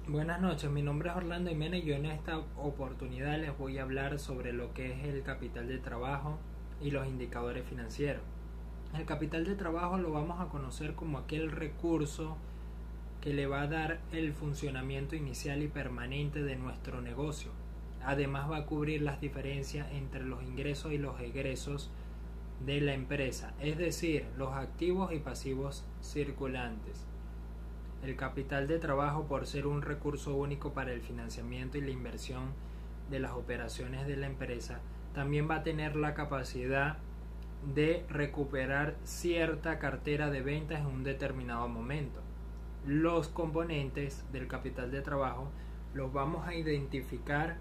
Buenas noches, mi nombre es Orlando Jiménez y yo en esta oportunidad les voy a hablar sobre lo que es el capital de trabajo y los indicadores financieros. El capital de trabajo lo vamos a conocer como aquel recurso que le va a dar el funcionamiento inicial y permanente de nuestro negocio. Además va a cubrir las diferencias entre los ingresos y los egresos de la empresa, es decir, los activos y pasivos circulantes. El capital de trabajo, por ser un recurso único para el financiamiento y la inversión de las operaciones de la empresa, también va a tener la capacidad de recuperar cierta cartera de ventas en un determinado momento. Los componentes del capital de trabajo los vamos a identificar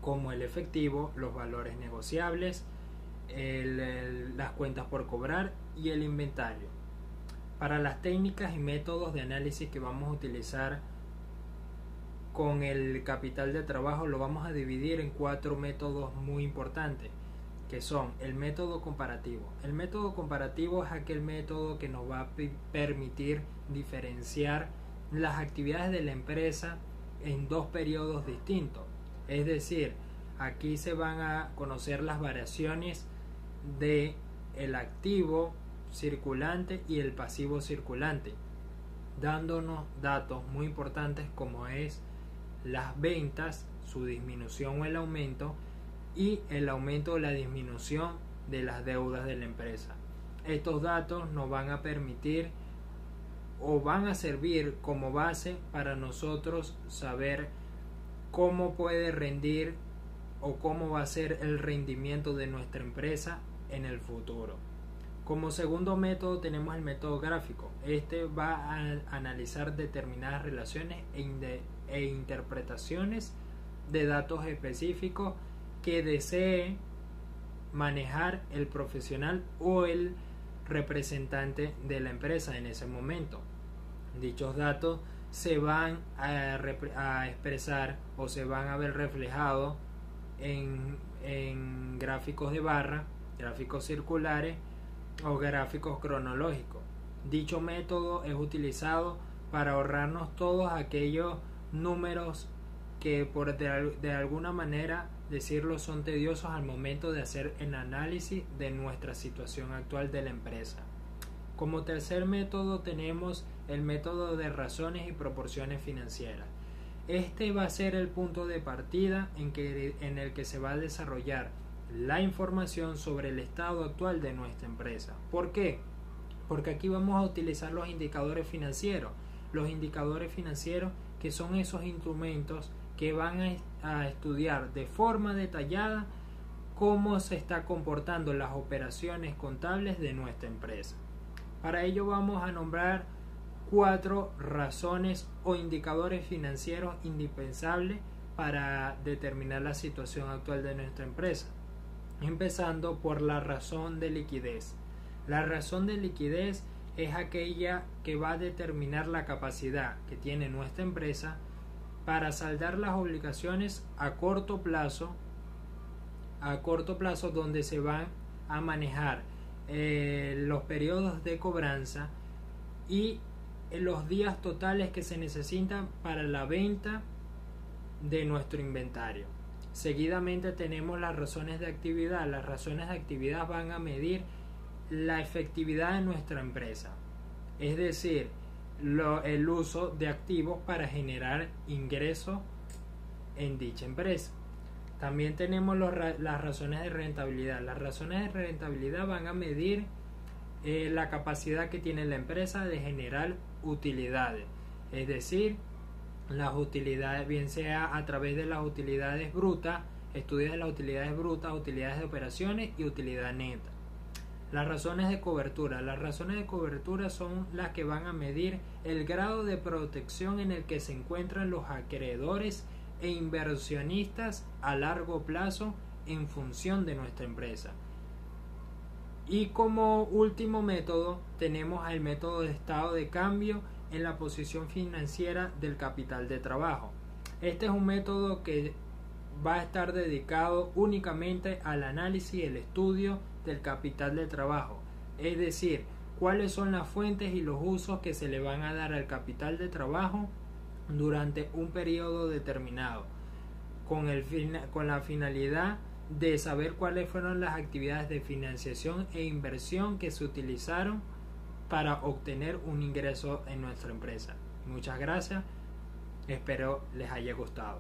como el efectivo, los valores negociables, las cuentas por cobrar y el inventario. Para las técnicas y métodos de análisis que vamos a utilizar con el capital de trabajo, lo vamos a dividir en 4 métodos muy importantes, que son el método comparativo. El método comparativo es aquel método que nos va a permitir diferenciar las actividades de la empresa en 2 periodos distintos. Es decir, aquí se van a conocer las variaciones de el activo circulante y el pasivo circulante, dándonos datos muy importantes como es las ventas, su disminución o el aumento, y el aumento o la disminución de las deudas de la empresa. Estos datos nos van a permitir o van a servir como base para nosotros saber cómo puede rendir o cómo va a ser el rendimiento de nuestra empresa en el futuro. Como segundo método tenemos el método gráfico. Este va a analizar determinadas relaciones e interpretaciones de datos específicos que desee manejar el profesional o el representante de la empresa en ese momento. Dichos datos se van a expresar o se van a ver reflejados en gráficos de barra, gráficos circulares o gráficos cronológicos. Dicho método es utilizado para ahorrarnos todos aquellos números que por de alguna manera decirlo son tediosos al momento de hacer el análisis de nuestra situación actual de la empresa. Como tercer método tenemos el método de razones y proporciones financieras. Este va a ser el punto de partida en el que se va a desarrollar la información sobre el estado actual de nuestra empresa. ¿Por qué? Porque aquí vamos a utilizar los indicadores financieros. Los indicadores financieros que son esos instrumentos que van a estudiar de forma detallada cómo se está comportando las operaciones contables de nuestra empresa. Para ello vamos a nombrar 4 razones o indicadores financieros indispensables para determinar la situación actual de nuestra empresa. Empezando por la razón de liquidez. La razón de liquidez es aquella que va a determinar la capacidad que tiene nuestra empresa para saldar las obligaciones a corto plazo donde se van a manejar los periodos de cobranza y los días totales que se necesitan para la venta de nuestro inventario. Seguidamente tenemos las razones de actividad. Las razones de actividad van a medir la efectividad de nuestra empresa, es decir, el uso de activos para generar ingresos en dicha empresa. También tenemos las razones de rentabilidad. Las razones de rentabilidad van a medir la capacidad que tiene la empresa de generar utilidades, es decir, las utilidades, bien sea a través de las utilidades brutas, estudios de las utilidades brutas, utilidades de operaciones y utilidad neta. Las razones de cobertura. Las razones de cobertura son las que van a medir el grado de protección en el que se encuentran los acreedores e inversionistas a largo plazo en función de nuestra empresa. Y como último método tenemos el método de estado de cambio en la posición financiera del capital de trabajo. Este es un método que va a estar dedicado únicamente al análisis y el estudio del capital de trabajo, es decir, cuáles son las fuentes y los usos que se le van a dar al capital de trabajo durante un periodo determinado, con la finalidad de saber cuáles fueron las actividades de financiación e inversión que se utilizaron para obtener un ingreso en nuestra empresa. Muchas gracias, espero les haya gustado.